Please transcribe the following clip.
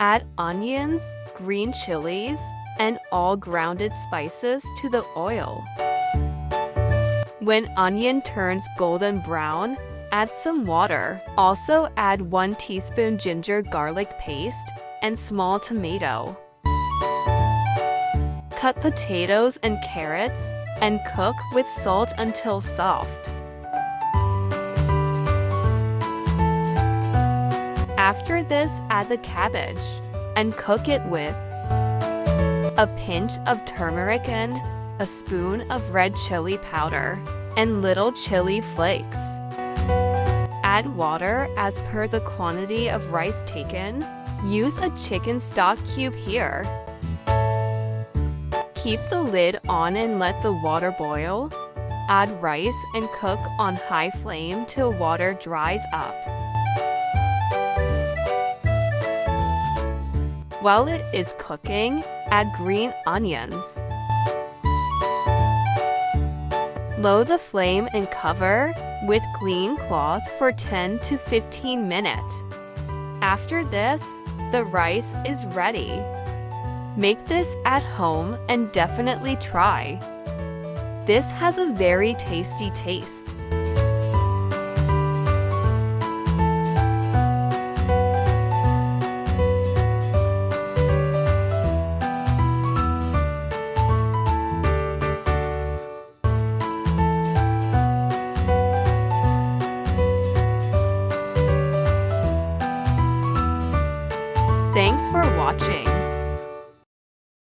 Add onions, green chilies, and all grounded spices to the oil. When onion turns golden brown, add some water. Also add 1 teaspoon ginger garlic paste and small tomato. Cut potatoes and carrots and cook with salt until soft. After this, add the cabbage and cook it with a pinch of turmeric and a spoon of red chili powder and little chili flakes. Add water as per the quantity of rice taken. Use a chicken stock cube here. Keep the lid on and let the water boil. Add rice and cook on high flame till water dries up. While it is cooking, add green onions. Lower the flame and cover with clean cloth for 10 to 15 minutes. After this, the rice is ready. Make this at home and definitely try. This has a very tasty taste. Thanks for watching.